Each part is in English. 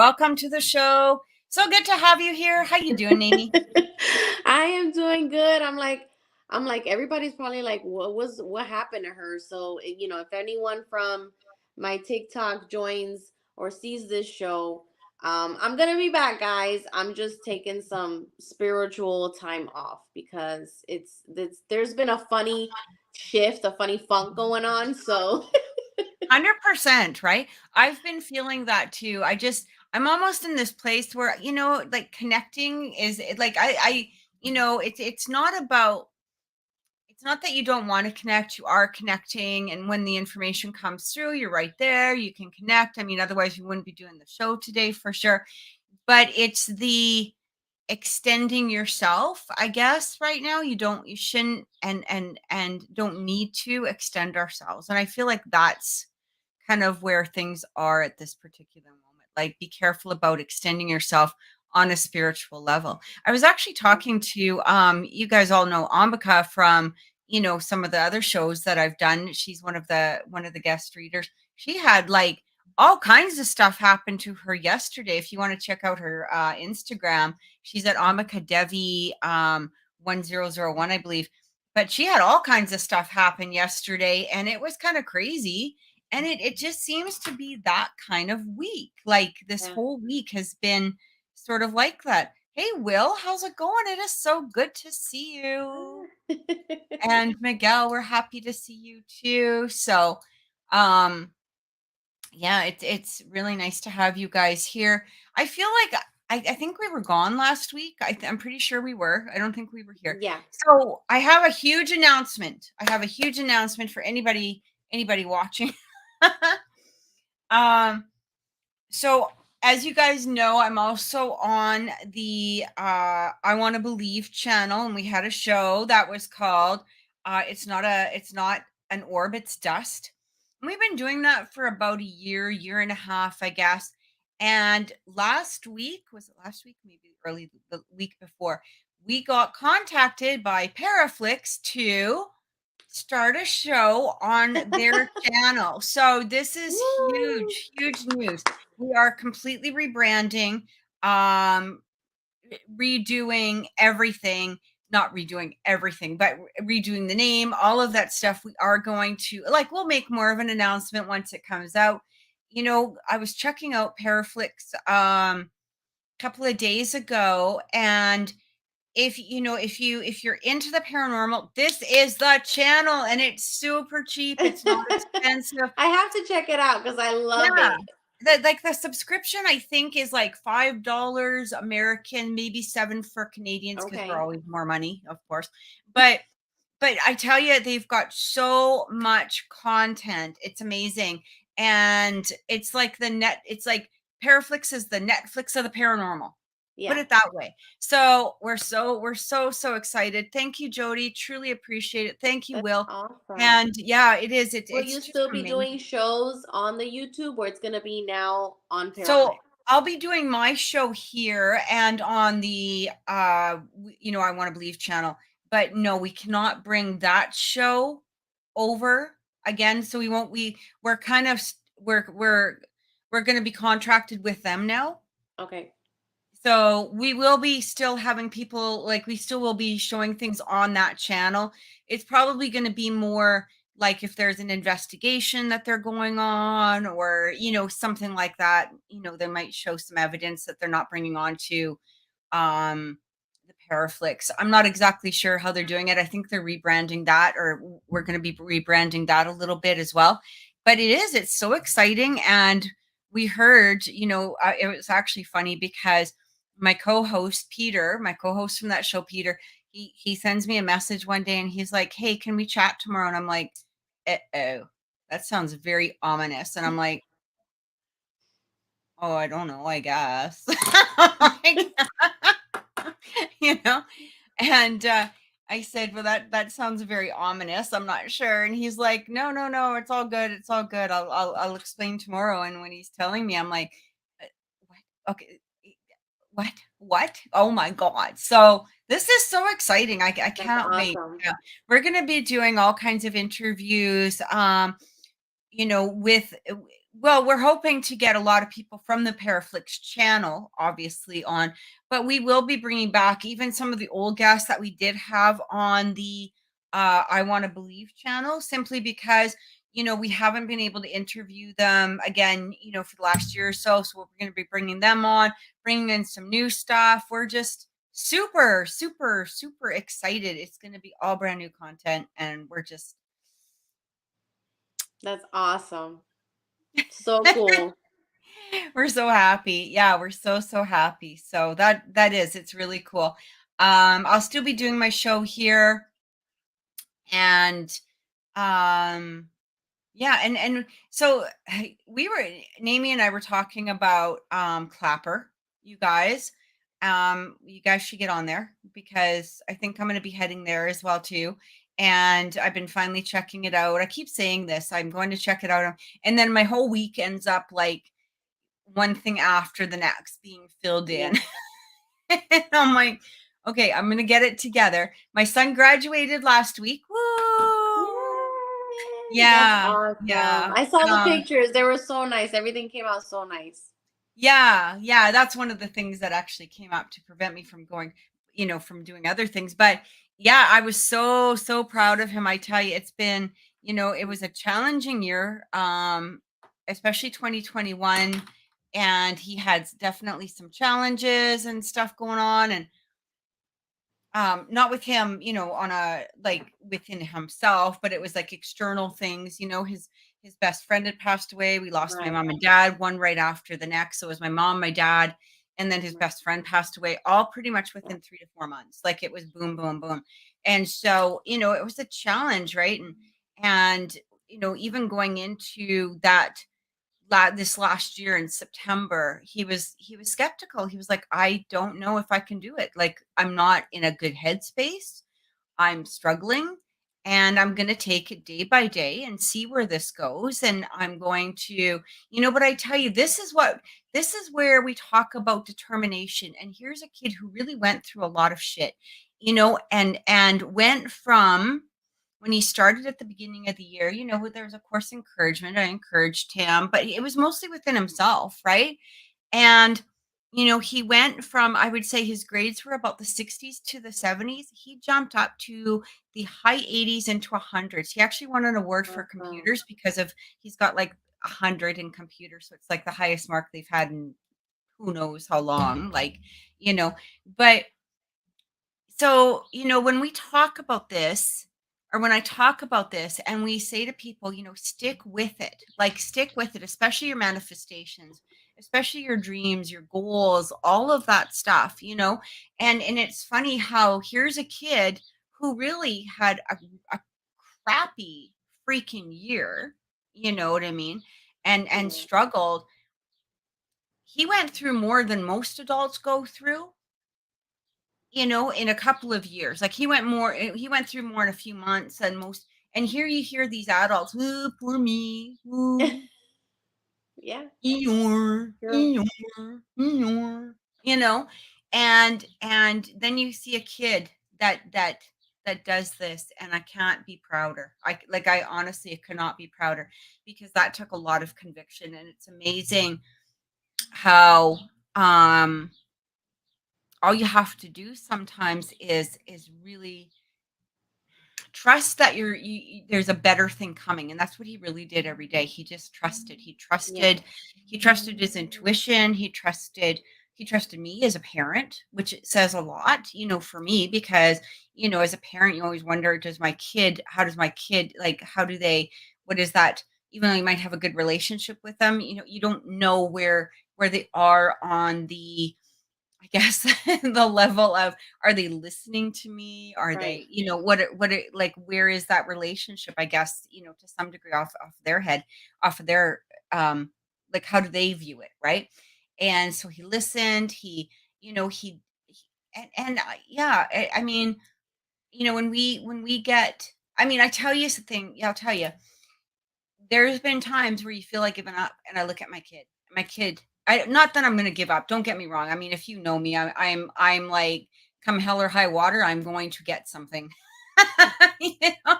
Welcome to the show. So good to have you here. How you doing, Amy? I am doing good. I'm like everybody's probably like, what happened to her? So if anyone from my TikTok joins or sees this show, I'm gonna be back, guys. I'm just taking some spiritual time off because there's been a funny shift, a funny funk going on. So 100%, right? I've been feeling that too. I'm almost in this place where, like connecting like it's not that you don't want to connect, you are connecting. And when the information comes through, you're right there, you can connect. I mean, otherwise you wouldn't be doing the show today for sure. But it's the extending yourself, I guess. Right now you shouldn't and don't need to extend ourselves, and I feel like that's kind of where things are at this particular moment. Like, be careful about extending yourself on a spiritual level. I was actually talking to you guys all know Ambika from some of the other shows that I've done. She's one of the guest readers. She had like all kinds of stuff happen to her yesterday. If you want to check out her Instagram, she's at Ambika Devi 1001, I believe. But she had all kinds of stuff happen yesterday, and it was kind of crazy. And it just seems to be that kind of week. Like, this yeah. whole week has been sort of like that. Hey, Will, how's it going? It is so good to see you. And Miguel, we're happy to see you too. So, um, yeah, it's really nice to have you guys here. I feel like I think we were gone last week. I'm pretty sure we were. I don't think we were here. Yeah. So I have a huge announcement. I have a huge announcement for anybody watching. um, so as you guys know, I'm also on the I Want to Believe channel, and we had a show that was called it's not an orb, it's dust. And we've been doing that for about a year and a half, I guess. And last week, was it last week? Maybe early the week before, we got contacted by Paraflix to start a show on their channel. So this is Woo! huge, huge news. We are completely rebranding, um, redoing everything, not redoing everything, but redoing the name, all of that stuff. We are going to, like, we'll make more of an announcement once it comes out. I was checking out Paraflix a couple of days ago, and if you're into the paranormal, this is the channel, and it's super cheap. It's not expensive. I have to check it out because I love Yeah. it. The subscription, I think, is like $5 American, maybe 7 for Canadians, because we're Okay. always more money, of course. But I tell you, they've got so much content. It's amazing. And it's like Paraflix is the Netflix of the paranormal. Put Yeah. it that way. So we're so excited. Thank you, Jody. Truly appreciate it. Thank you, That's Will. awesome. And yeah, it is. It's Will it's you just still be doing amazing. shows on the YouTube or it's going to be now on So Paraflix? I'll be doing my show here and on the I Want to Believe channel. But no, we cannot bring that show over again. So we won't we're kind of we're going to be contracted with them now. Okay. So we will be still having people, like, we still will be showing things on that channel. It's probably going to be more like if there's an investigation that they're going on, or something like that. They might show some evidence that they're not bringing on to the Paraflix. I'm not exactly sure how they're doing it. I think they're rebranding that, or we're going to be rebranding that a little bit as well. But it's so exciting. And we heard, it was actually funny because my co-host Peter, my co-host from that show, Peter, he sends me a message one day, and he's like, "Hey, can we chat tomorrow?" And I'm like, "Oh, that sounds very ominous." And I'm like, "Oh, I don't know, I guess." Like, you know, and I said, "Well, that sounds very ominous. I'm not sure." And he's like, "No, no, no, it's all good. It's all good. I'll explain tomorrow." And when he's telling me, I'm like, "Uh, "What? Okay, what? Oh my God!" So this is so exciting. I That's can't wait. awesome. Yeah. We're gonna be doing all kinds of interviews. You know, with well, we're hoping to get a lot of people from the Paraflix channel, obviously, on, but we will be bringing back even some of the old guests that we did have on the I Want to Believe channel, simply because, we haven't been able to interview them again, for the last year or so. So we're going to be bringing them on, bringing in some new stuff. We're just super, super, super excited. It's going to be all brand new content, and we're just That's awesome. So cool. we're so happy. Yeah, we're so so happy. So it's really cool. I'll still be doing my show here, and um yeah, and so we were, Nami and I were talking about Clapper, you guys. You guys should get on there, because I think I'm going to be heading there as well too. And I've been finally checking it out. I keep saying this, I'm going to check it out, and then my whole week ends up like one thing after the next being filled Yeah. in. And I'm like, okay, I'm gonna get it together. My son graduated last week. Woo! Yay! That's Yeah, awesome. yeah. I saw the Um, pictures. They were so nice. Everything came out so nice. yeah. That's one of the things that actually came up to prevent me from going, from doing other things. But yeah, I was so, so proud of him. I tell you, it's been, it was a challenging year, especially 2021. And he had definitely some challenges and stuff going on. And not with him, on a like within himself, but it was like external things. His best friend had passed away. We lost my Right. mom and dad, one right after the next. So it was my mom, my dad, and then his Right. best friend passed away, all pretty much within 3 to 4 months. Like, it was boom, boom, boom. And so, it was a challenge, right? And even going into that this last year in September, he was skeptical. He was like, I don't know if I can do it. Like, I'm not in a good headspace. I'm struggling, and I'm going to take it day by day and see where this goes. And I'm going to, but I tell you, this is where we talk about determination. And here's a kid who really went through a lot of shit, and went from when he started at the beginning of the year, there was, of course, encouragement. I encouraged him, but it was mostly within himself, right? And, he went from, I would say his grades were about the 60s to the 70s. He jumped up to the high 80s into hundreds. He actually won an award for Awesome. computers because he's got like 100 in computers. So it's like the highest mark they've had in who knows how long, like, you know, but so, when we talk about this, or when I talk about this and we say to people, stick with it, like stick with it, especially your manifestations, especially your dreams, your goals, all of that stuff, and it's funny how here's a kid who really had a crappy freaking year, you know what I mean? And Yeah. struggled. He went through more than most adults go through, in a couple of years. Like, he went through more in a few months than most. And here you hear these adults, "Ooh, poor me. Ooh, Yeah. Eeyore, True. Eeyore, Eeyore," you know? And then you see a kid that does this, and I can't be prouder. I honestly cannot be prouder, because that took a lot of conviction. And it's amazing how all you have to do sometimes is really trust that there's a better thing coming. And that's what he really did every day. He just trusted. Yeah. He trusted his intuition. He trusted me as a parent, which says a lot, for me, because, as a parent, you always wonder, how does my kid, like, how do they, what is that, even though you might have a good relationship with them, you don't know where they are on the, I guess, the level of, are they listening to me? Are Right. they, like, where is that relationship? I guess, to some degree, off their head, off of their, like, how do they view it? Right. And so he listened, yeah, I mean, when we get, I mean, I tell you something, yeah, I'll tell you, there's been times where you feel like giving up, and I look at my kid. My kid, I not that I'm gonna give up, don't get me wrong. I mean, if you know me, I'm like, come hell or high water, I'm going to get something. You know?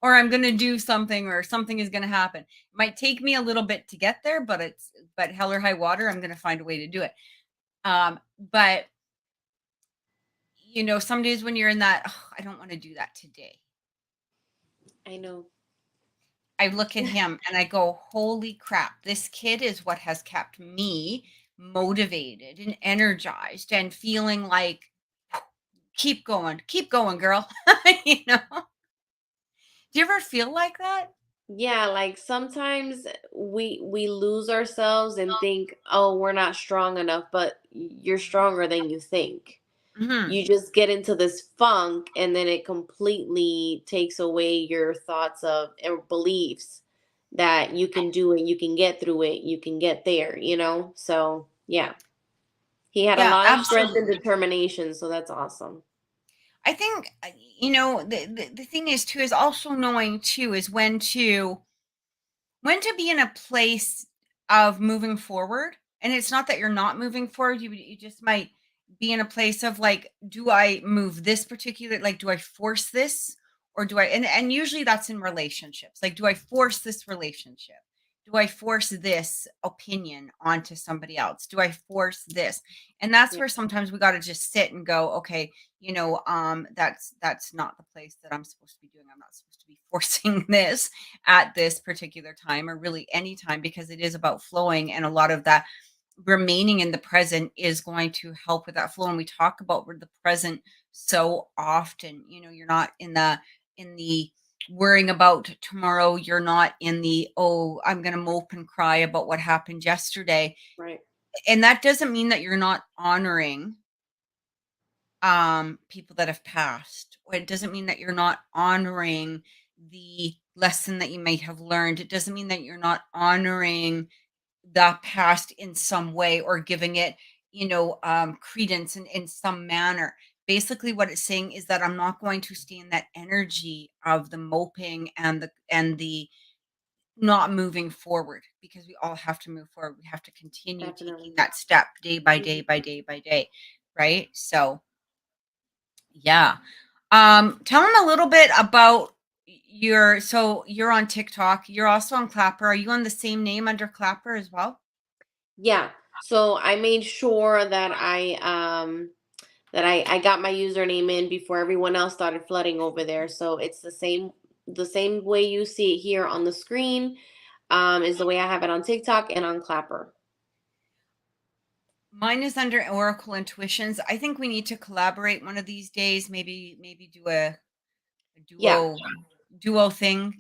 or I'm going to do something, or something is going to happen. It might take me a little bit to get there, but hell or high water, I'm going to find a way to do it. But some days when you're in that, "Oh, I don't want to do that today." I know. I look at him and I go, "Holy crap, this kid is what has kept me motivated and energized and feeling like, keep going, girl." you know? Do you ever feel like that? Yeah, like sometimes we lose ourselves and think, "Oh, we're not strong enough," but you're stronger than you think. Mhm. You just get into this funk and then it completely takes away your thoughts of or beliefs that you can do it, you can get through it, you can get there, you know? So, yeah. He had a Yeah, lot of strength and absolutely. determination, so that's awesome. I think, the thing is too, is also knowing too, is when to be in a place of moving forward. And it's not that you're not moving forward, you just might be in a place of like, do I move this particular, like, do I force this, or do I, and usually that's in relationships, like, do I force this relationship, do I force this opinion onto somebody else, do I force this? And that's Yeah, where sometimes we got to just sit and go, okay, that's not the place that I'm supposed to be doing. I'm not supposed to be forcing this at this particular time, or really any time, because it is about flowing, and a lot of that remaining in the present is going to help with that flow. And we talk about the present so often. You're not in the worrying about tomorrow. You're not in the, oh, I'm going to mope and cry about what happened yesterday. right. And that doesn't mean that you're not honoring people that have passed, or it doesn't mean that you're not honoring the lesson that you might have learned. It doesn't mean that you're not honoring the past in some way, or giving it credence in some manner. Basically what it's saying is that I'm not going to stay in that energy of the moping and the not moving forward, because we all have to move forward. We have to continue taking Definitely. that step day by day Mhm. by day by day, right? So yeah. Tell them a little bit about so you're on TikTok. You're also on Clapper. Are you on the same name under Clapper as well? Yeah. So I made sure that I got my username in before everyone else started flooding over there. So it's the same way you see it here on the screen, is the way I have it on TikTok and on Clapper. Mine is under Oracle Intuitions. I think we need to collaborate one of these days. Maybe do a Yeah. duo thing,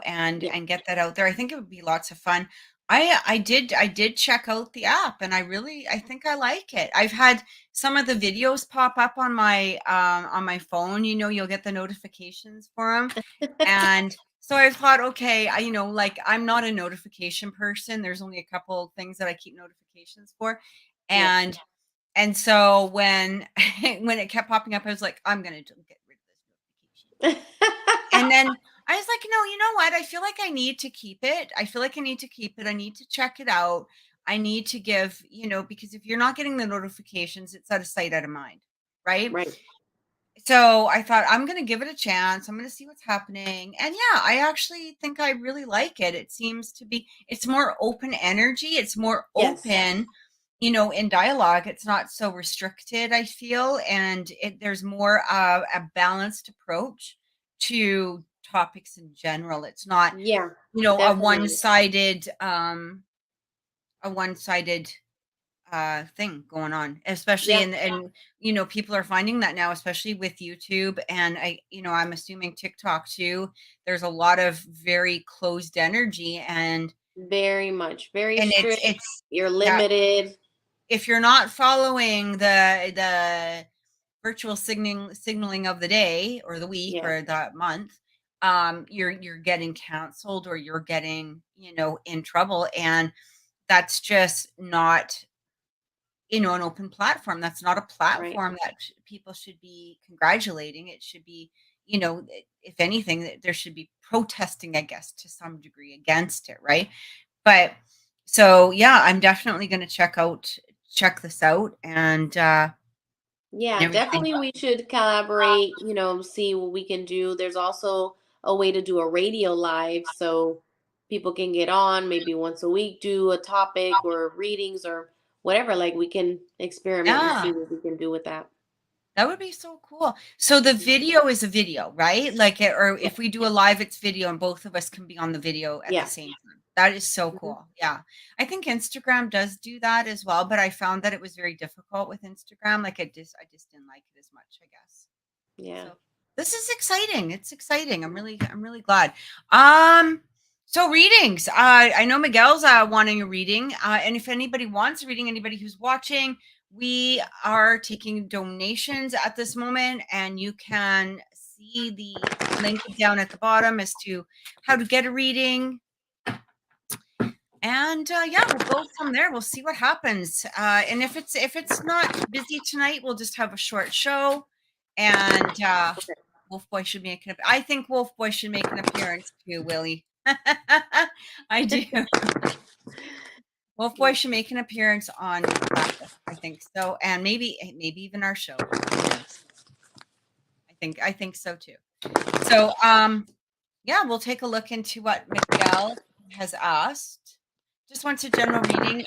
and Yeah. get that out there. I think it would be lots of fun. I did check out the app, and I think I like it. I've had some of the videos pop up on my phone. You'll get the notifications for them. And so I thought, okay, like, I'm not a notification person. There's only a couple of things that I keep notifications for. Yeah. And so when when it kept popping up, I was like, I'm gonna get rid of this notification. And then I was like, no, you know what? I feel like I need to keep it. I feel like I need to keep it. I need to check it out. I need to give, because if you're not getting the notifications, it's out of sight, out of mind. Right. Right. So I thought, I'm going to give it a chance. I'm going to see what's happening. And yeah, I actually think I really like it. It seems to be, it's more open energy. It's more Yes. open, in dialogue. It's not so restricted, I feel. And there's more a balanced approach to topics in general. It's not, Yeah. a Definitely. one-sided thing going on, especially Yeah. and people are finding that now, especially with YouTube, and I'm assuming TikTok too. There's a lot of very closed energy, Very much. Very and it's strict. it's You're yeah, limited. if you're not following the virtual signaling of the day or the week Yeah. or the month, you're getting canceled, or you're getting in trouble. And that's just not an open platform. That's not a Right. platform that people should be congratulating. It should be, if anything, that there should be protesting, I guess, to some degree against it, right? But so yeah, I'm definitely going to check this out, and Yeah, everything. definitely we should collaborate, see what we can do. There's also a way to do a radio live so people can get on maybe once a week, do a topic or readings or whatever. Like we can experiment and see Yeah. what we can do with that. That would be so cool. So the Mhm. video is a video, right? Like, or Yeah. if we do a live, it's video, and both of us can be on the video at the Yeah. same time. That is so Mhm. cool. Yeah. I think Instagram does do that as well, but I found that it was very difficult with Instagram. Like I just didn't like it as much, I guess. Yeah. So this is exciting. It's exciting. I'm really glad. So readings. I know Miguel's wanting a reading. And if anybody wants a reading, anybody who's watching, we are taking donations at this moment, and you can see the link down at the bottom as to how to get a reading. And yeah, we'll go from there. We'll see what happens. And if it's not busy tonight, we'll just have a short show. And Okay. Wolf Boy should make I think Wolf Boy should make an appearance too, Willie. I do. Wolf Boy should make an appearance on Blacklift, I think so, and maybe even our show. I think so too. So yeah, we'll take a look into what Miguel has asked. Just wants a general reading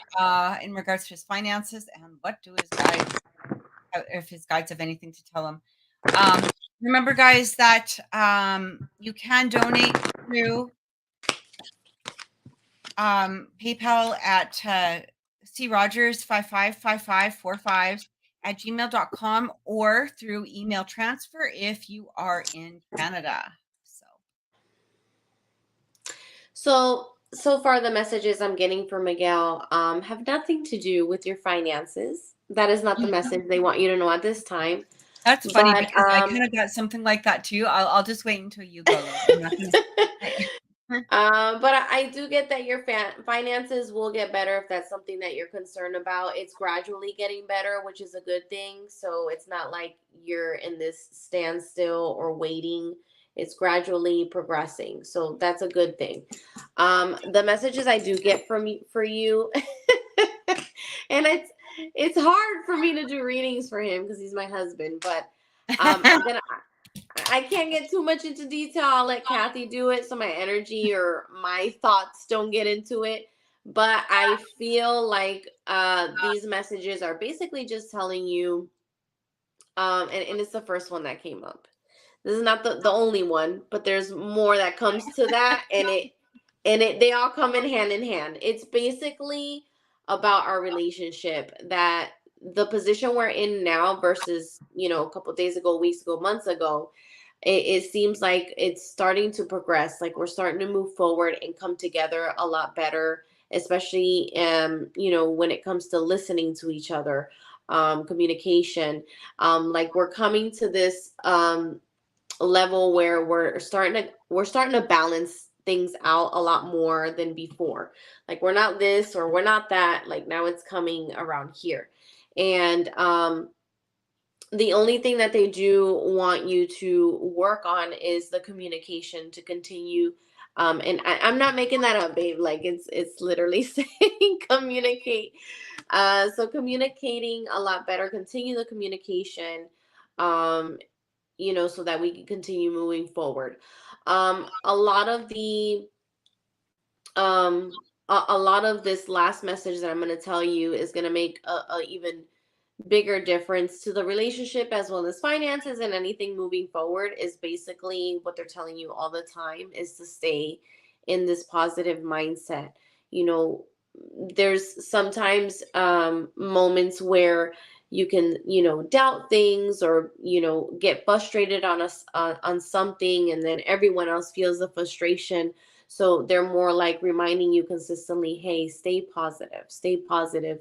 in regards to his finances and what do his guides, if his guides have anything to tell him. Remember, guys, that you can donate through PayPal at crogers555545 or through email transfer if you are in Canada. So far the messages I'm getting from Miguel have nothing to do with your finances. That is not the message they want you to know at this time. That's funny But because I kind of got something like that too. I'll just wait until you go. I'm not gonna but I do get that your finances will get better if that's something that you're concerned about. It's gradually getting better, which is a good thing. So it's not like you're in this standstill or waiting. It's gradually progressing. So that's a good thing. The messages I do get from for you, and it's hard for me to do readings for him because he's my husband, but I'm gonna I can't get too much into detail. I'll let Kathy do it so my energy or my thoughts don't get into it. But I feel like these messages are basically just telling you, and it's the first one that came up. This is not the only one, but there's more that comes to that, and they all come in hand. It's basically about our relationship, that the position we're in now versus, a couple days ago, weeks ago, months ago, it seems like it's starting to progress. Like we're starting to move forward and come together a lot better, especially when it comes to listening to each other, communication. Like we're coming to this level where we're starting to balance things out a lot more than before. Like we're not this or we're not that. Like now it's coming around here. And the only thing that they do want you to work on is the communication to continue. And I'm not making that up, babe. Like it's literally saying communicate. So communicating a lot better, continue the communication, so that we can continue moving forward. A lot of the a lot of this last message that I'm going to tell you is going to make a even bigger difference to the relationship as well as finances and anything moving forward. Is basically what they're telling you all the time is to stay in this positive mindset. You know, there's sometimes moments where you can doubt things or get frustrated on something, and then everyone else feels the frustration. So they're more like reminding you consistently, hey, stay positive,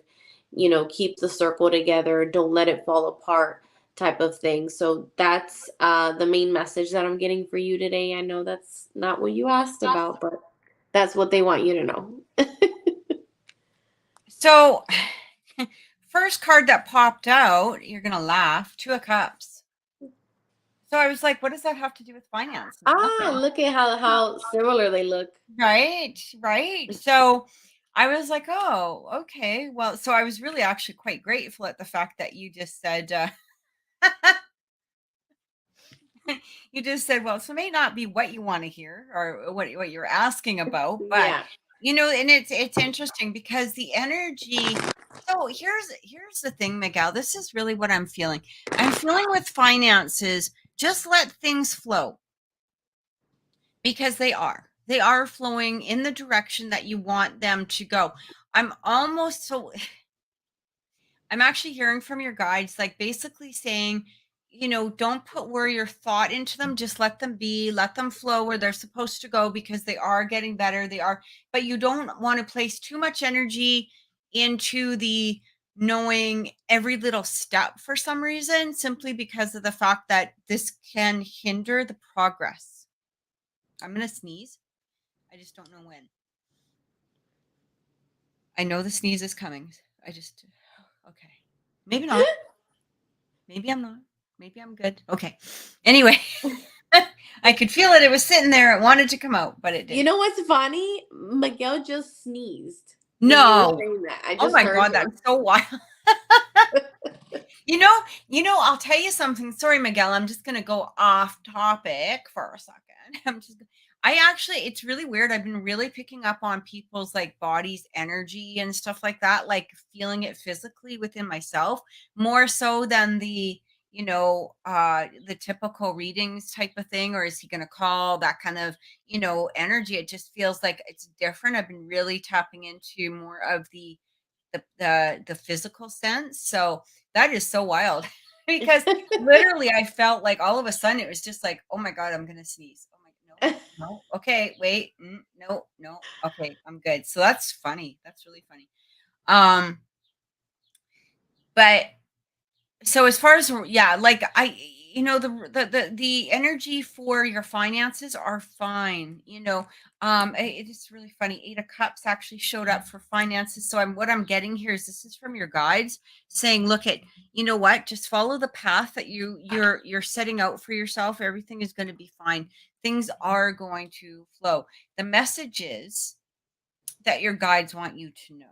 keep the circle together, don't let it fall apart, type of thing. So that's the main message that I'm getting for you today. I know that's not what you asked about, but that's what they want you to know. So, first card that popped out, you're gonna laugh. Two of Cups. So I was like, what does that have to do with finance? Nothing. Look at how similar they look. Right. So I was like, oh, okay. Well, so I was really actually quite grateful at the fact that you just said You just said, well, so it may not be what you want to hear or what you're asking about, but Yeah. and it's interesting because the energy. So here's the thing, Miguel. This is really what I'm feeling. I'm feeling with finances, just let things flow because they are flowing in the direction that you want them to go. I'm almost so I'm actually hearing from your guides, like basically saying, don't put where your thought into them. Just let them be, let them flow where they're supposed to go because they are getting better. They are, but you don't want to place too much energy into the knowing every little step for some reason, simply because of the fact that this can hinder the progress. I'm going to sneeze. I just don't know when. I know the sneeze is coming. Okay. Maybe not. Maybe I'm not. Maybe I'm good. Okay. Anyway, I could feel it. It was sitting there. It wanted to come out, but it You didn't. know what's funny? Miguel just sneezed when you were No. saying that. I Oh just my heard God, him. that's so wild. I'll tell you something. Sorry, Miguel. I'm just gonna go off topic for a second. It's really weird. I've been really picking up on people's like bodies, energy and stuff like that, like feeling it physically within myself, more so than the typical readings type of thing, or is he gonna call that kind of, energy. It just feels like it's different. I've been really tapping into more of the physical sense. So that is so wild because literally I felt like all of a sudden it was just like, oh my God, I'm gonna sneeze. Oh my no, no, okay, wait, no, no, okay, I'm good. So that's funny. That's really funny. Um, but so as far as yeah, like the energy for your finances are fine. It is really funny. 8 of Cups actually showed up for finances. So what I'm getting here is this is from your guides saying, look at, you know what, just follow the path that you're setting out for yourself. Everything is going to be fine. Things are going to flow. The messages that your guides want you to know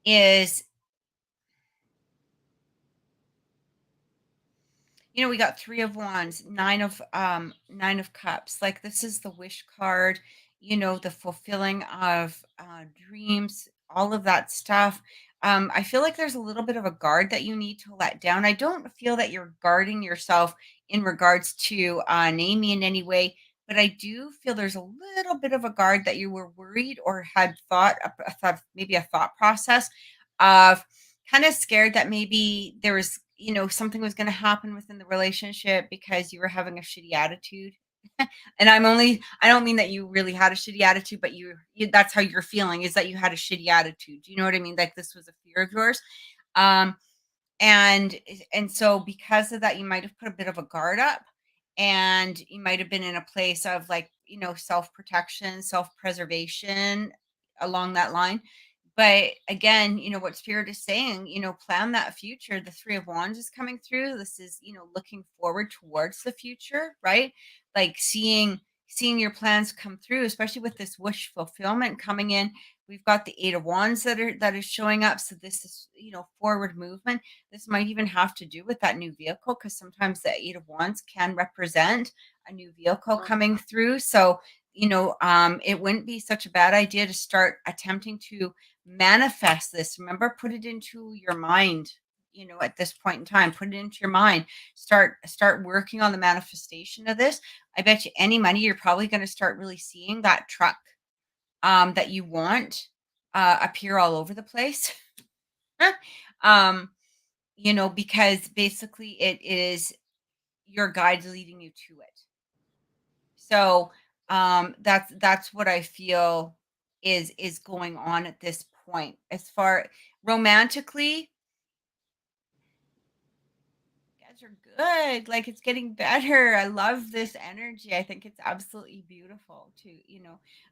is, we got 3 of Wands, 9 of Cups. Like this is the wish card, the fulfilling of dreams, all of that stuff. I feel like there's a little bit of a guard that you need to let down. I don't feel that you're guarding yourself in regards to naming in any way, but I do feel there's a little bit of a guard that you were worried or had maybe a thought process of kind of scared that maybe there was, something was going to happen within the relationship because you were having a shitty attitude. And I don't mean that you really had a shitty attitude, but that's how you're feeling, is that you had a shitty attitude. Do you know what I mean? Like this was a fear of yours. Um, and so because of that, you might have put a bit of a guard up, and you might have been in a place of like, self-protection, self-preservation along that line. But again, what spirit is saying, plan that future. The 3 of Wands is coming through. This is, looking forward towards the future, right? Like seeing your plans come through, especially with this wish fulfillment coming in. We've got the 8 of Wands that is showing up. So this is, forward movement. This might even have to do with that new vehicle, because sometimes the 8 of Wands can represent a new vehicle coming through. So, it wouldn't be such a bad idea to start attempting to manifest this. Remember, put it into your mind. At this point in time, put it into your mind. Start working on the manifestation of this. I bet you any money you're probably going to start really seeing that truck that you want appear all over the place. um, because basically it is your guides leading you to it. So that's what I feel is going on at this point. As far romantically, you guys are good. Like it's getting better. I love this energy. I think it's absolutely beautiful too.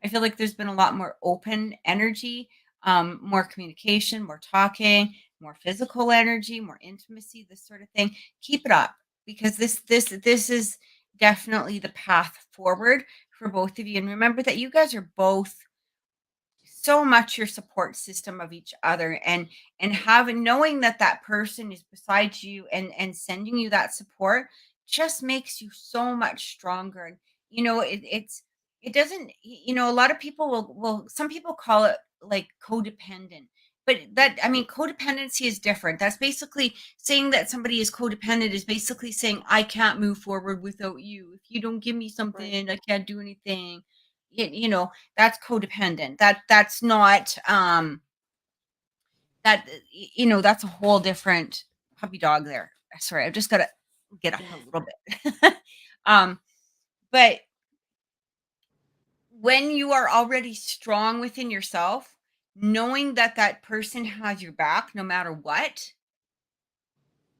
I feel like there's been a lot more open energy, more communication, more talking, more physical energy, more intimacy, this sort of thing. Keep it up, because this is definitely the path forward for both of you. And remember that you guys are both so much your support system of each other, and having knowing that that person is beside you and sending you that support just makes you so much stronger. And, you know, it doesn't, you know, a lot of people some people call it like codependent. But that, I mean, codependency is different. That's basically saying that somebody is codependent is basically saying, I can't move forward without you. If you don't give me something, I can't do anything. You know, that's codependent. That's not, you know, that's a whole different puppy dog there. Sorry, I've just got to get up a little bit. um, but when you are already strong within yourself, knowing that that person has your back no matter what,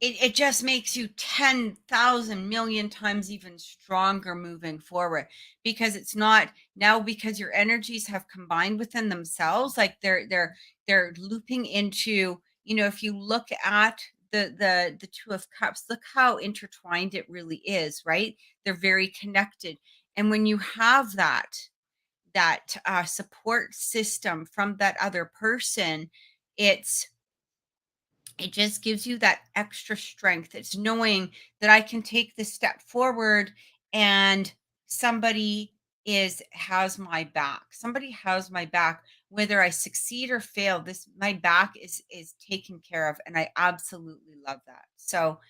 it just makes you 10,000 million times even stronger moving forward, because it's not now, because your energies have combined within themselves, like they're looping into, you know, if you look at the two of cups, look how intertwined it really is, right? They're very connected. And when you have that support system from that other person, it just gives you that extra strength. It's knowing that I can take this step forward, and somebody has my back. Somebody has my back, whether I succeed or fail. This My back is taken care of, and I absolutely love that. So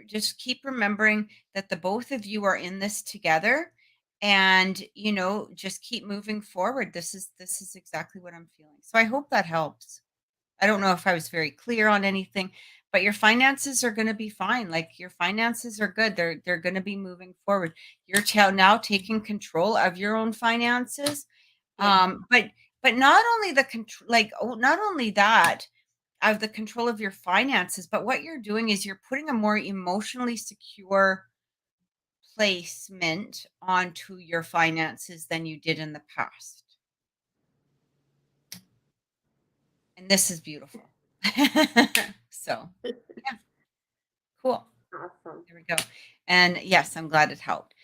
just keep remembering that the both of you are in this together, and you know, just keep moving forward. This is exactly what I'm feeling. So I hope that helps. I don't know if I was very clear on anything, but your finances are going to be fine. Like, your finances are good. They're going to be moving forward. You're now taking control of your own finances. Yeah. But not only the control, like, not only that, of the control of your finances, but what you're doing is you're putting a more emotionally secure placement onto your finances than you did in the past. And this is beautiful. So, yeah, cool. Awesome. There we go. And yes, I'm glad it helped.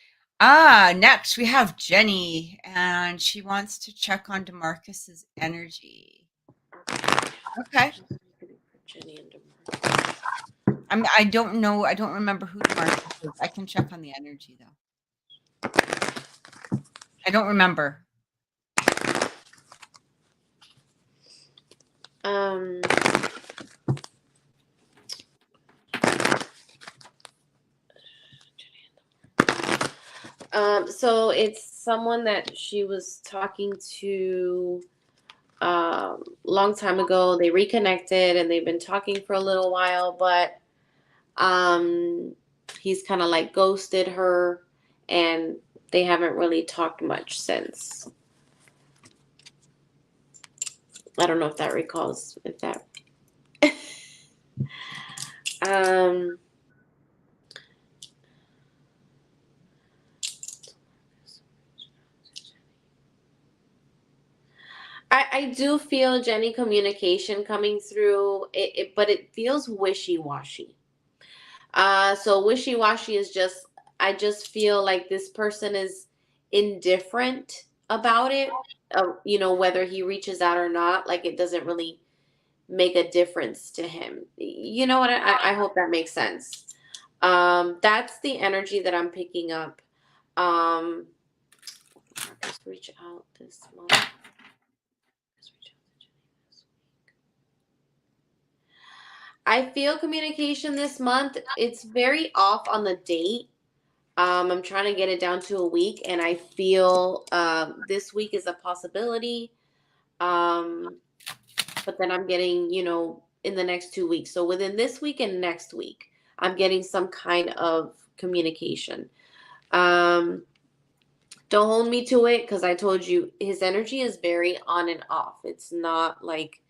Next we have Jenny, and she wants to check on DeMarcus's energy. Okay. Jenny and DeMarcus. I don't know. I don't remember who DeMarcus is. I can check on the energy though. I don't remember. Um, so it's someone that she was talking to long time ago. They reconnected and they've been talking for a little while, but he's kind of like ghosted her, and they haven't really talked much since. I don't know if that recalls if that um I do feel Jenny communication coming through it, but it feels wishy-washy. So wishy-washy is just, I just feel like this person is indifferent about it. You know, whether he reaches out or not, like it doesn't really make a difference to him. You know what? I hope that makes sense. That's the energy that I'm picking up. Marcus, reach out this month. I feel communication this month. It's very off on the date. I'm trying to get it down to a week, and I feel this week is a possibility. But then I'm getting, you know, in the next 2 weeks. So within this week and next week, I'm getting some kind of communication. Don't hold me to it, because I told you his energy is very on and off. It's not like,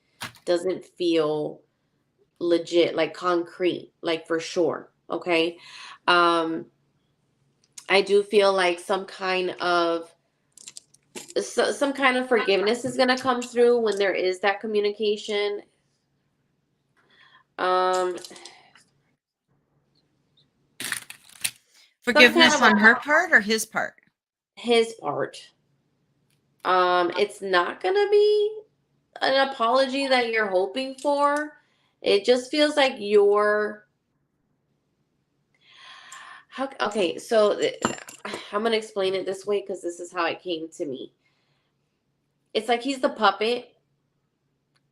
doesn't feel legit, like concrete, like for sure. Okay. I do feel like some kind of forgiveness is going to come through when there is that communication. Um, some kind Forgiveness of on her part or his part? his part. It's not going to be an apology that you're hoping for. It just feels like Okay, so I'm gonna explain it this way because this is how it came to me. It's like he's the puppet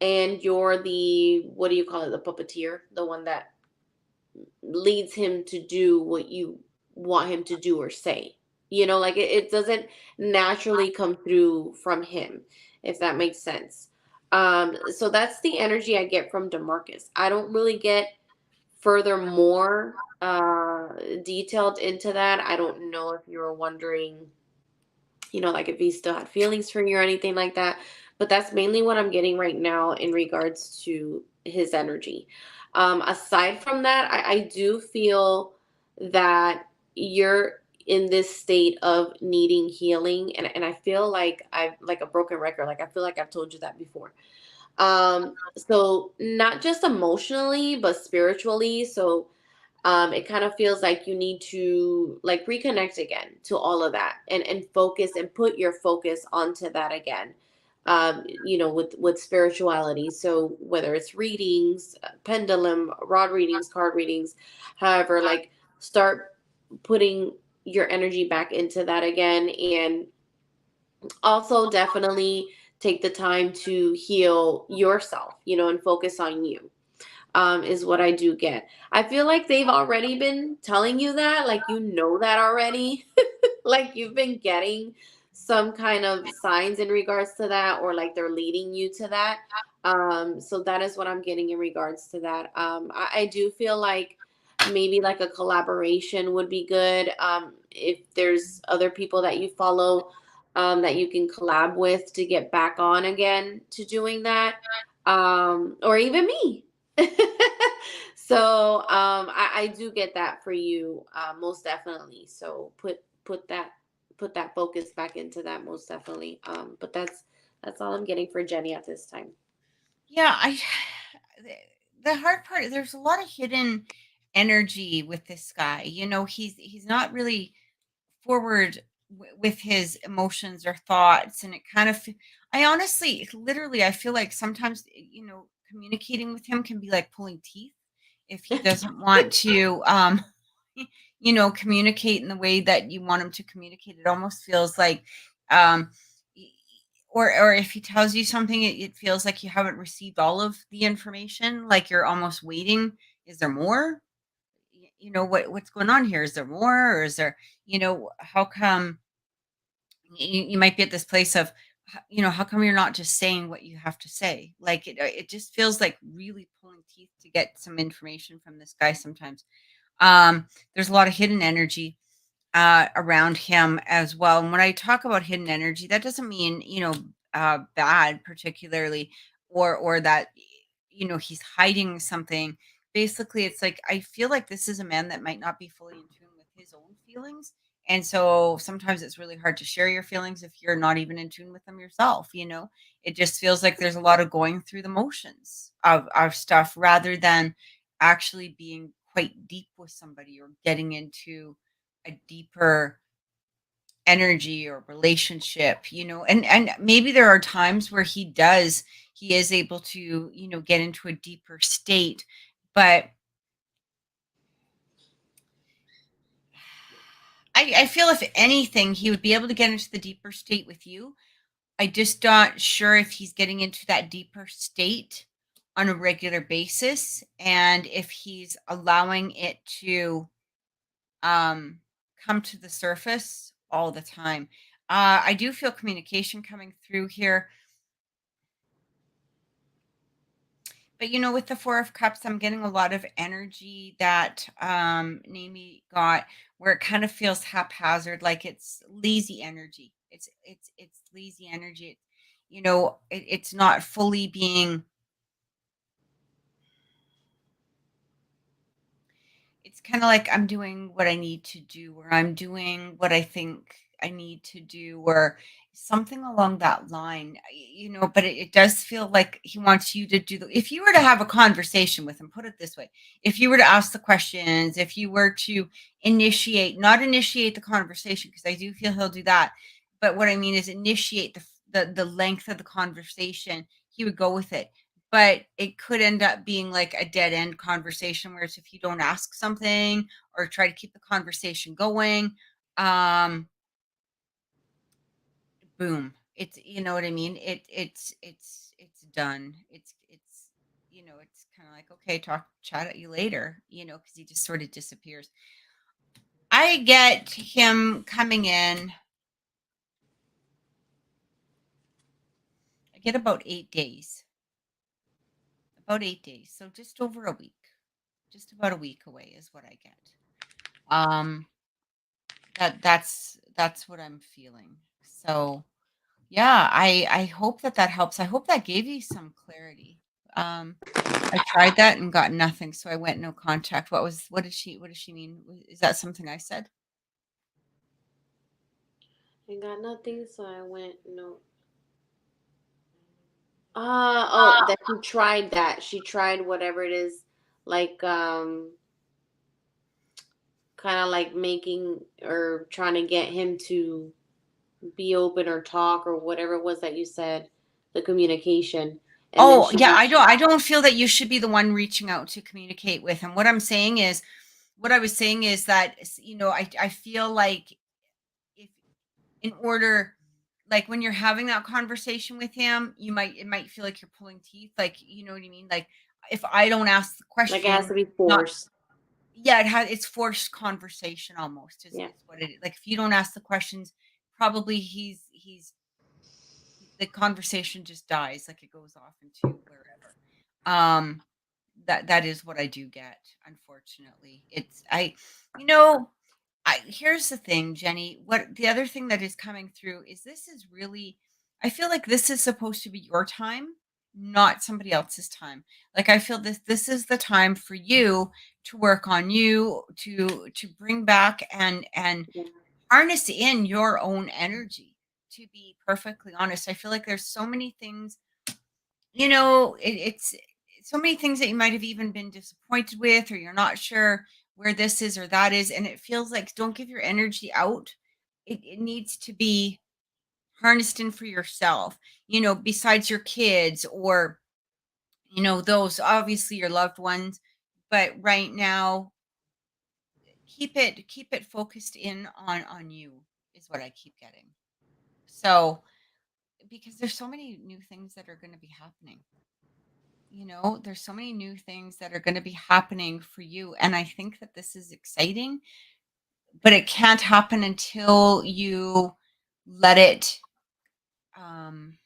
and you're the, what do you call it, the puppeteer, the one that leads him to do what you want him to do or say. Like it doesn't naturally come through from him, if that makes sense. So that's the energy I get from DeMarcus. I don't really get furthermore detailed into that. I don't know if you were wondering, like if he still had feelings for you or anything like that. But that's mainly what I'm getting right now in regards to his energy. Aside from that, I do feel that you're in this state of needing healing. And I feel like I've like a broken record. Like I feel like I've told you that before. So not just emotionally, but spiritually. So it kind of feels like you need to like reconnect again to all of that and focus and put your focus onto that again. With spirituality. So whether it's readings, pendulum, rod readings, card readings, however, like start putting your energy back into that again. And also definitely take the time to heal yourself, and focus on you, is what I do get. I feel like they've already been telling you that, like that already. Like you've been getting some kind of signs in regards to that, or like they're leading you to that. So that is what I'm getting in regards to that. I do feel like maybe like a collaboration would be good. If there's other people that you follow, that you can collab with to get back on again to doing that. Or even me. So I do get that for you, most definitely. So put that focus back into that, most definitely. But that's all I'm getting for Jenny at this time. Yeah, the the hard part, there's a lot of hidden energy with this guy. He's not really forward with his emotions or thoughts, and it kind of I honestly, literally, I feel like sometimes, communicating with him can be like pulling teeth if he doesn't want to communicate in the way that you want him to communicate. It almost feels like um y- or if he tells you something, it feels like you haven't received all of the information, like you're almost waiting. Is there more? What's going on here? Is there more, or is there, how come you might be at this place of, how come you're not just saying what you have to say? Like it just feels like really pulling teeth to get some information from this guy sometimes. There's a lot of hidden energy around him as well. And when I talk about hidden energy, that doesn't mean, bad particularly, or that, he's hiding something. Basically, it's like I feel like this is a man that might not be fully in tune with his own feelings. And so sometimes it's really hard to share your feelings if you're not even in tune with them yourself. It just feels like there's a lot of going through the motions of stuff rather than actually being quite deep with somebody or getting into a deeper energy or relationship. And maybe there are times where he is able to, get into a deeper state, but I feel if anything, he would be able to get into the deeper state with you. I just not sure if he's getting into that deeper state on a regular basis, and if he's allowing it to um, come to the surface all the time. I do feel communication coming through here, but with the Four of Cups, I'm getting a lot of energy that Nami got, where it kind of feels haphazard, like it's lazy energy. It's lazy energy. It's not fully being. It's kinda like I'm doing what I need to do, or I'm doing what I think I need to do, or something along that line, but it does feel like he wants you to do the if you were to have a conversation with him, put it this way, if you were to ask the questions, if you were to not initiate the conversation, because I do feel he'll do that, but what I mean is initiate the length of the conversation, he would go with it. but it could end up being like a dead end conversation, whereas if you don't ask something or try to keep the conversation going, boom, it's, you know what I mean, it's done. It's it's kind of like, okay, talk chat at you later, because he just sort of disappears. I get him coming in. I get about 8 days. About 8 days. So just over a week. Just about a week away is what I get. Um that's what I'm feeling. So yeah, I hope that helps. I hope that gave you some clarity. I tried that and got nothing, so I went no contact. What does she mean? Is that something I said? I got nothing, so I went no. Oh, that she tried that. She tried whatever it is, like kind of like making or trying to get him to be open or talk or whatever it was that you said, the communication. And then Oh, she yeah, was I don't feel that you should be the one reaching out to communicate with him. What I was saying is that, I feel like, if in order, like, when you're having that conversation with him, it might feel like you're pulling teeth, like, you know what I mean? Like, if I don't ask the like it has question, to be not forced. yeah, it's forced conversation almost Yeah. is what it is. Like, if you don't ask the questions, probably the conversation just dies, like it goes off into wherever. Um, that is what I do get, unfortunately. You know, here's the thing, Jenny. What the other thing that is coming through is, this is really, I feel like this is supposed to be your time, not somebody else's time. Like, I feel this is the time for you to work on you, to bring back and Yeah. harness in your own energy. To be perfectly honest, I feel like there's so many things, it's so many things that you might have even been disappointed with, or you're not sure where this is or that is. And it feels like, don't give your energy out. It needs to be harnessed in for yourself, besides your kids, or, those obviously your loved ones. But right now, keep it focused in on you, is what I keep getting. So, because there's so many new things that are going to be happening. There's so many new things that are going to be happening for you. And I think that this is exciting, but it can't happen until you let it, um,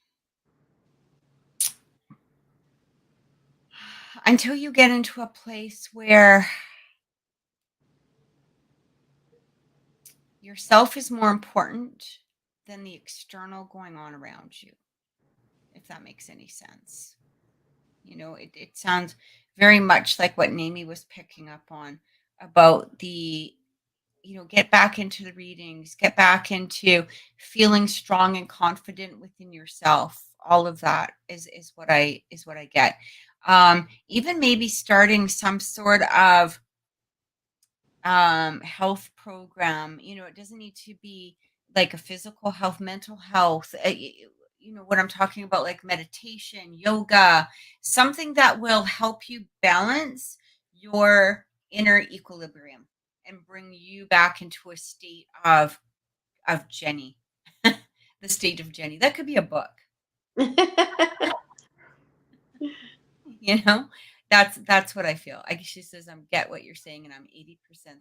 until you get into a place where yourself is more important than the external going on around you, if that makes any sense. It sounds very much like what Nami was picking up on, about the, get back into the readings, get back into feeling strong and confident within yourself. All of that is what I get. Even maybe starting some sort of health program. It doesn't need to be like a physical health, mental health. What I'm talking about, like meditation, yoga, something that will help you balance your inner equilibrium and bring you back into a state of Jenny. The state of Jenny. That could be a book. you know that's what I feel. She says, I'm get what you're saying, and I'm 80%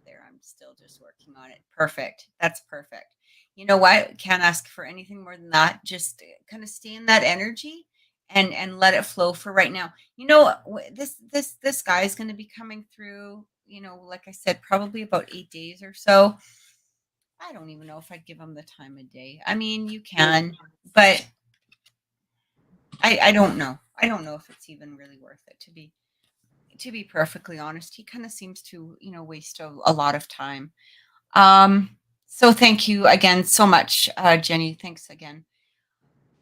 there. I'm still just working on it. Perfect. That's perfect. You know what, can't ask for anything more than that. Just kind of stay in that energy and let it flow for right now. This guy is going to be coming through, like I said, probably about 8 days or so. I don't even know if I'd give him the time of day. I mean, you can, but I don't know. I don't know if it's even really worth it, to be perfectly honest. He kind of seems to, waste a lot of time. So thank you again so much, Jenny. Thanks again.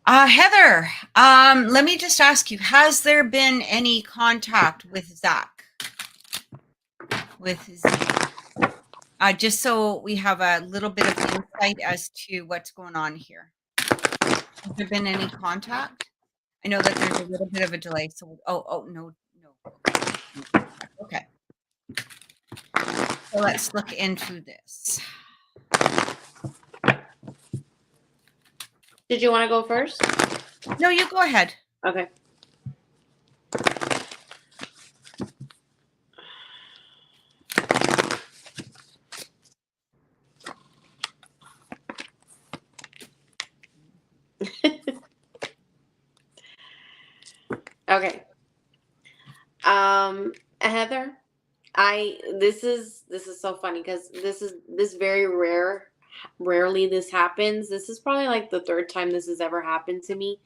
Heather, let me just ask you, has there been any contact with Zach? Just so we have a little bit of insight as to what's going on here. Has there been any contact? I know that there's a little bit of a delay. So, no. Okay. So let's look into this. Did you want to go first? No, you go ahead. Okay. Okay. Heather, this is so funny because this very rarely this happens. This is probably like the third time this has ever happened to me.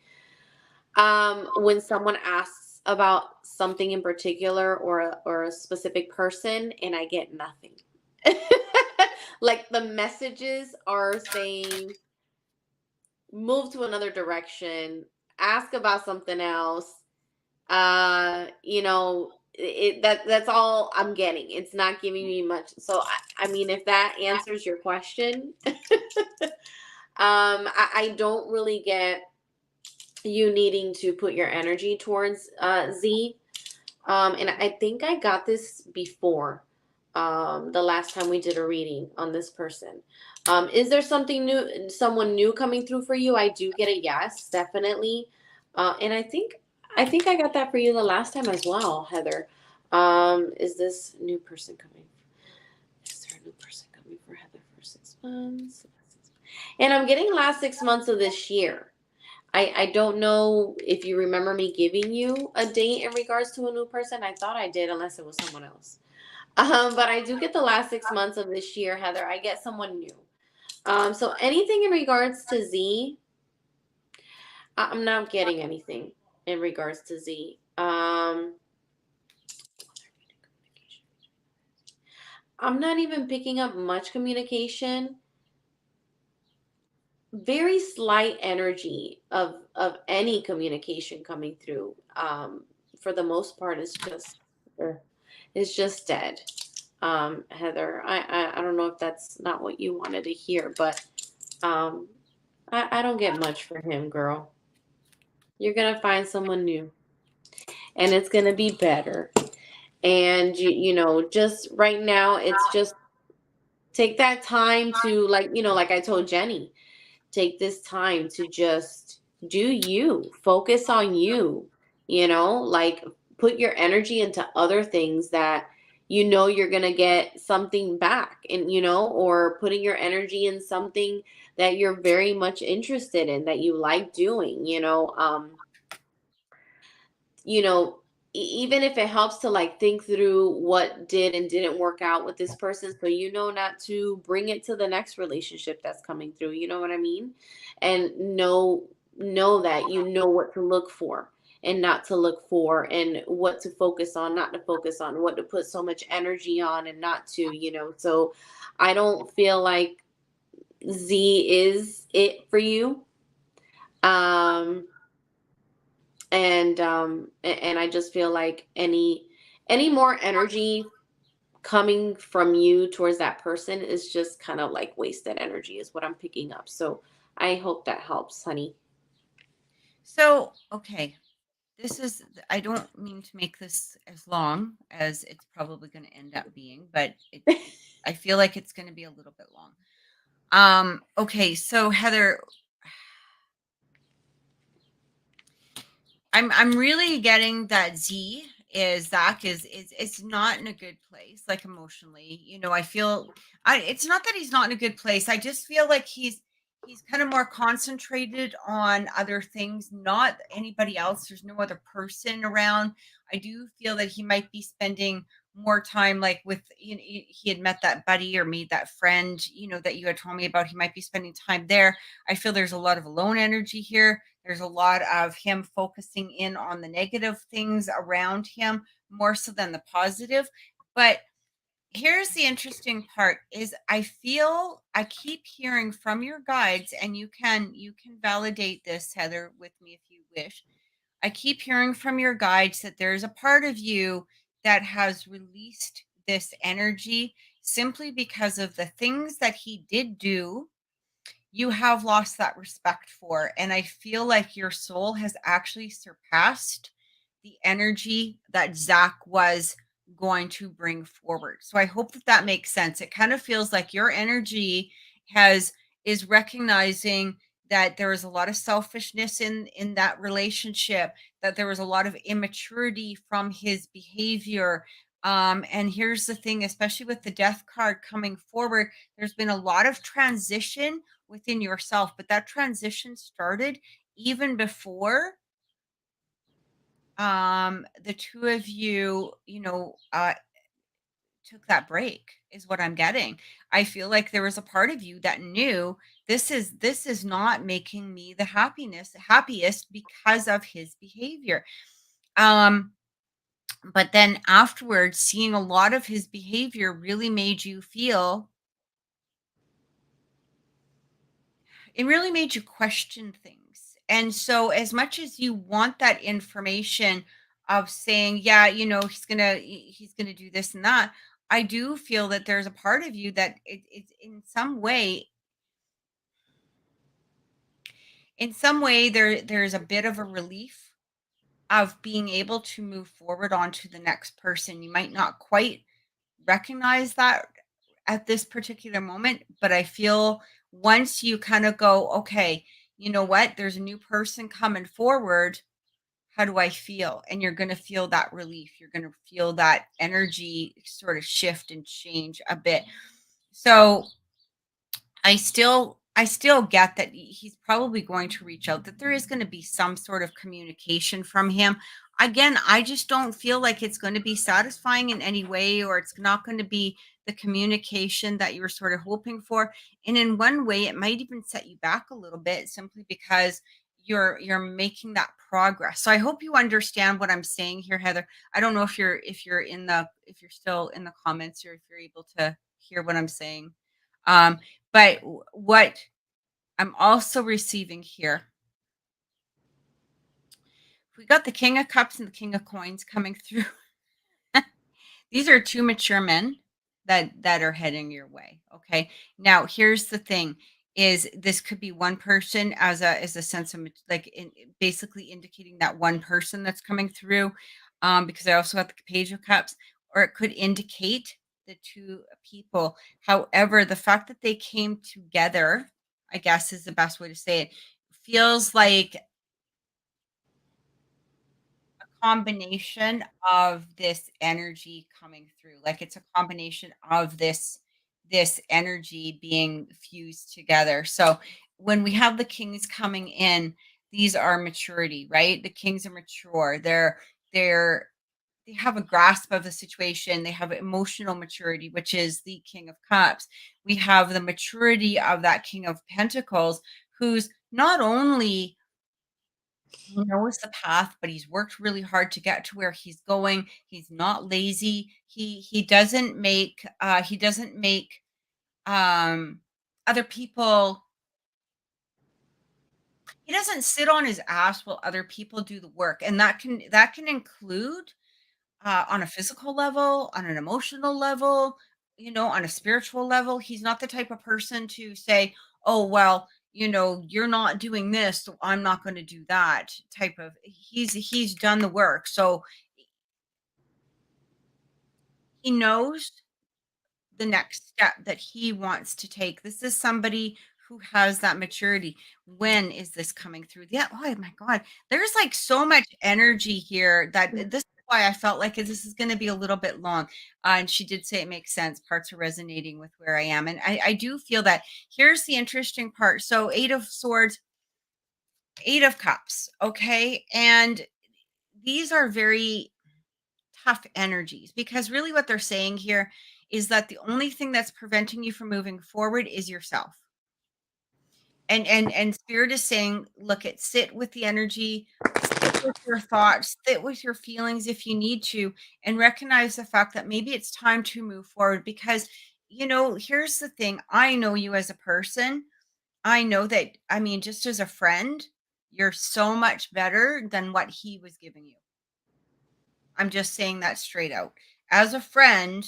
When someone asks about something in particular or a specific person and I get nothing. Like the messages are saying move to another direction, ask about something else. That's all I'm getting. It's not giving me much. So I mean, if that answers your question, I don't really get you needing to put your energy towards Z. And I think I got this before the last time we did a reading on this person. Is there something new, someone new coming through for you? I do get a yes, definitely. And I think I got that for you the last time as well, Heather. Is this new person coming? Is there a new person coming for Heather for 6 months? And I'm getting last 6 months of this year. I don't know if you remember me giving you a date in regards to a new person. I thought I did, unless it was someone else. But I do get the last 6 months of this year, Heather. I get someone new. So anything in regards to Z, I'm not getting anything in regards to Z. I'm not even picking up much communication. Very slight energy of any communication coming through. For the most part, it's just dead. Heather, I don't know if that's not what you wanted to hear, but I don't get much for him, girl. You're gonna find someone new, and it's gonna be better. And just right now, it's just take that time to like I told Jenny, take this time to just do you, focus on you, like put your energy into other things that you're going to get something back, and or putting your energy in something that you're very much interested in, that you like doing, you know even if it helps to like think through what did and didn't work out with this person, so not to bring it to the next relationship that's coming through, you know what I mean? And know that you know what to look for and not to look for, and what to focus on, not to focus on, what to put so much energy on and not to, so I don't feel like Z is it for you. And I just feel like any more energy coming from you towards that person is just kind of like wasted energy, is what I'm picking up. So I hope that helps, honey. So, okay. I don't mean to make this as long as it's probably going to end up being, but I feel like it's going to be a little bit long. Okay. So Heather, I'm really getting that Zach is it's not in a good place, like emotionally. I feel it's not that he's not in a good place. I just feel like he's kind of more concentrated on other things, not anybody else. There's no other person around. I do feel that he might be spending more time like with he had met that buddy or made that friend, that you had told me about. He might be spending time there. I feel there's a lot of alone energy here. There's a lot of him focusing in on the negative things around him more so than the positive. But here's the interesting part is I keep hearing from your guides, and you can validate this, Heather, with me if you wish. I keep hearing from your guides that there's a part of you that has released this energy simply because of the things that he did do you have lost that respect for. And I feel like your soul has actually surpassed the energy that Zach was going to bring forward. So I hope that that makes sense. It kind of feels like your energy has is recognizing that there was a lot of selfishness in that relationship, that there was a lot of immaturity from his behavior. And here's the thing, especially with the death card coming forward, there's been a lot of transition within yourself, but that transition started even before the two of you, took that break, is what I'm getting. I feel like there was a part of you that knew this is not making me the happiest because of his behavior. Um but then afterwards, seeing a lot of his behavior really made you feel it really made you question things. And so as much as you want that information of saying, yeah, he's gonna do this and that, I do feel that there's a part of you that it's in some way there's a bit of a relief of being able to move forward onto the next person. You might not quite recognize that at this particular moment, but I feel once you kind of go, okay, you know what, there's a new person coming forward. How do I feel? And you're going to feel that relief. You're going to feel that energy sort of shift and change a bit. So I still get that he's probably going to reach out, that there is going to be some sort of communication from him. Again, I just don't feel like it's going to be satisfying in any way, or it's not going to be the communication that you were sort of hoping for. And in one way, it might even set you back a little bit simply because you're making that progress. So I hope you understand what I'm saying here, Heather. I don't know if you're still in the comments, or if you're able to hear what I'm saying. Um, but what I'm also receiving here, we got the King of Cups and the King of Coins coming through. These are two mature men that are heading your way. Okay. Now, here's the thing: is this could be one person as a sense of basically indicating that one person that's coming through. Because I also got the Page of Cups, or it could indicate the two people. However, the fact that they came together, I guess, is the best way to say it, feels like combination of this energy coming through. Like it's a combination of this energy being fused together. So when we have the kings coming in, these are maturity, right? The kings are mature. They're they have a grasp of the situation. They have emotional maturity, which is the King of Cups. We have the maturity of that King of Pentacles, who's not only he knows the path, but he's worked really hard to get to where he's going. He's not lazy. He doesn't make um other people he doesn't sit on his ass while other people do the work. And that can include on a physical level, on an emotional level, on a spiritual level. He's not the type of person to say, "Oh, well, you're not doing this, so I'm not going to do that." Type of he's done the work. So he knows the next step that he wants to take. This is somebody who has that maturity. When is this coming through? Yeah. Oh my God. There's like so much energy here that this is why I felt like this is going to be a little bit long. And she did say it makes sense. Parts are resonating with where I am. And I do feel that. Here's the interesting part. So, Eight of Swords, Eight of Cups. Okay. And these are very tough energies, because really what they're saying here is that the only thing that's preventing you from moving forward is yourself. And spirit is saying, look, at sit with the energy, sit with your thoughts, sit with your feelings if you need to, and recognize the fact that maybe it's time to move forward. Because here's the thing: I know you as a person. I know that, I mean, just as a friend, you're so much better than what he was giving you. I'm just saying that straight out. As a friend,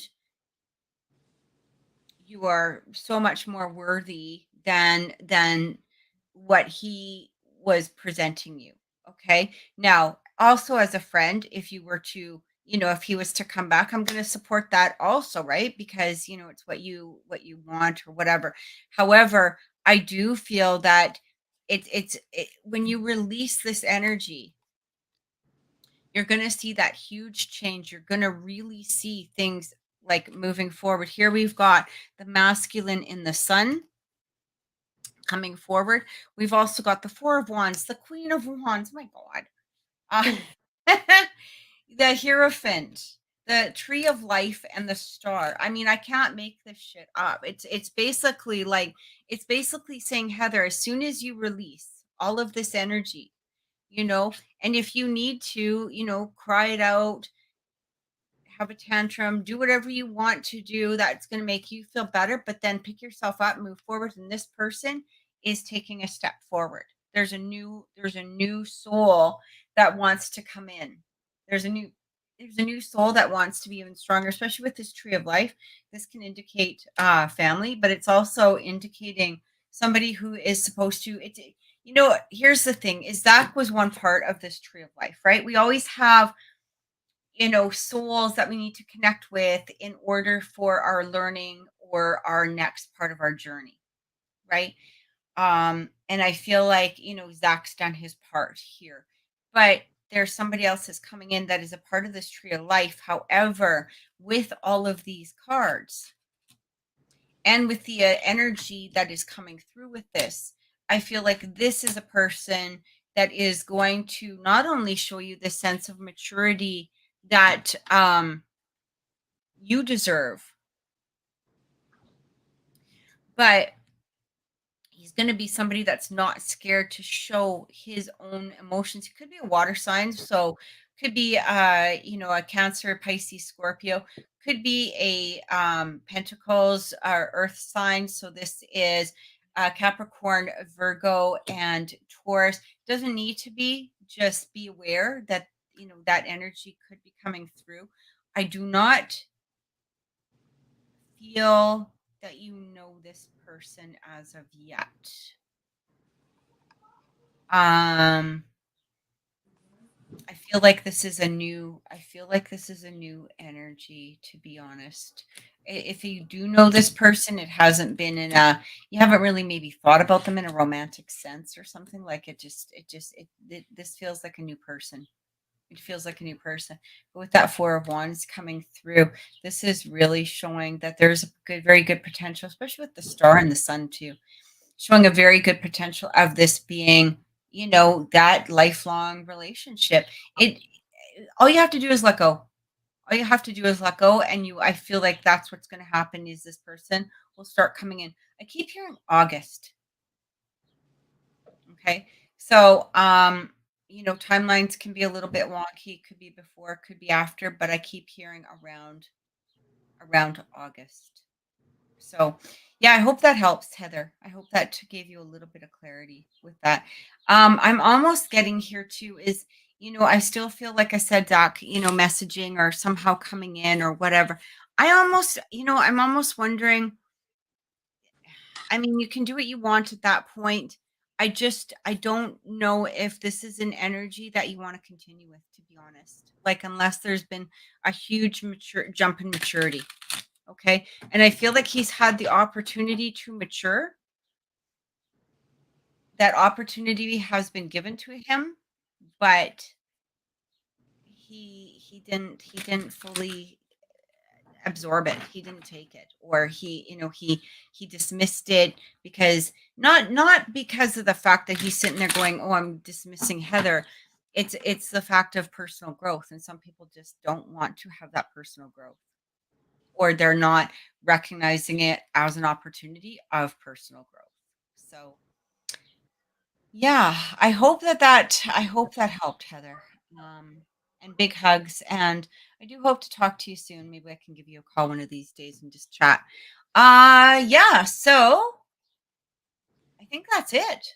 you are so much more worthy than what he was presenting you. Okay. Now, also as a friend, if you were to, if he was to come back, I'm going to support that also, right? Because, it's what you want or whatever. However, I do feel that when you release this energy, you're going to see that huge change. You're going to really see things like moving forward. Here we've got the masculine in the sun coming forward. We've also got the Four of Wands, the Queen of Wands. My God. The Hierophant, the Tree of Life, and the Star. I mean, I can't make this shit up. It's basically saying, Heather, as soon as you release all of this energy, and if you need to, cry it out, have a tantrum, do whatever you want to do that's going to make you feel better, but then pick yourself up, move forward. And this person is taking a step forward. There's a new soul that wants to come in. There's a new soul that wants to be even stronger, especially with this Tree of Life. This can indicate family, but it's also indicating somebody who is supposed to, here's the thing, is Zach was one part of this Tree of Life, right? We always have souls that we need to connect with in order for our learning or our next part of our journey, right? And I feel like, Zach's done his part here, but there's somebody else that's coming in that is a part of this Tree of Life. However, with all of these cards and with the energy that is coming through with this, I feel like this is a person that is going to not only show you the sense of maturity that you deserve, but he's going to be somebody that's not scared to show his own emotions. He could be a water sign, so could be a Cancer, Pisces, Scorpio, could be a Pentacles or Earth sign. So this is Capricorn, Virgo, and Taurus. Doesn't need to be. Just be aware that that energy could be coming through. I do not feel that you know this person as of yet. I feel like this is a new energy, to be honest. If you do know this person, it hasn't been you haven't really maybe thought about them in a romantic sense or something. Like this feels like a new person. It feels like a new person. But with that Four of Wands coming through, this is really showing that there's a very good potential, especially with the Star and the Sun too, showing a very good potential of this being, that lifelong relationship. All you have to do is let go. All you have to do is let go. And I feel like that's what's going to happen is this person will start coming in. I keep hearing August. Okay. So, timelines can be a little bit wonky. Could be before, could be after, but I keep hearing around August. So, yeah, I hope that helps, Heather. I hope that gave you a little bit of clarity with that. I'm almost getting here too is, I still feel like I said, Doc, messaging or somehow coming in or whatever. I'm almost wondering, I mean, you can do what you want at that point. I don't know if this is an energy that you want to continue with, to be honest. Like, unless there's been a huge jump in maturity. Okay. And I feel like he's had the opportunity to mature. That opportunity has been given to him, but he didn't fully absorb it. He didn't take it, or he dismissed it because not because of the fact that he's sitting there going, "Oh, I'm dismissing Heather." It's the fact of personal growth, and some people just don't want to have that personal growth, or they're not recognizing it as an opportunity of personal growth. So, yeah, I hope that helped, Heather. And big hugs, and I do hope to talk to you soon. Maybe I can give you a call one of these days and just chat. Yeah, so I think that's it.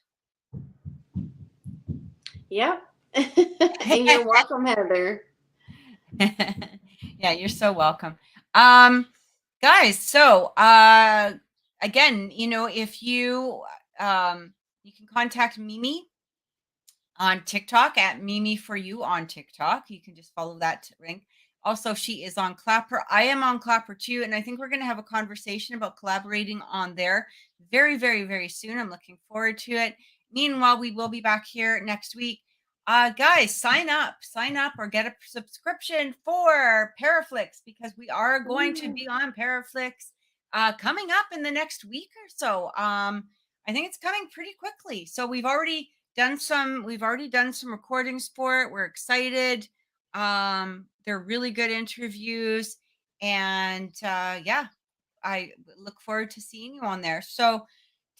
Yep. And you're welcome, Heather. Yeah, you're so welcome. Guys, so again, if you can contact Mimi on TikTok at Mimi for you on TikTok. You can just follow that link. Also, she is on Clapper. I am on Clapper too, and I think we're going to have a conversation about collaborating on there very, very, very soon. I'm looking forward to it. Meanwhile, we will be back here next week. Guys, sign up or get a subscription for Paraflix, because we are going to be on Paraflix coming up in the next week or so. I think it's coming pretty quickly. So we've already done some recordings for it. We're excited. They're really good interviews, and yeah, I look forward to seeing you on there. So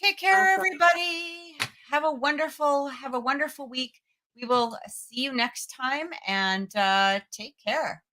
take care, Awesome. everybody. Have a wonderful week. We will see you next time, and take care.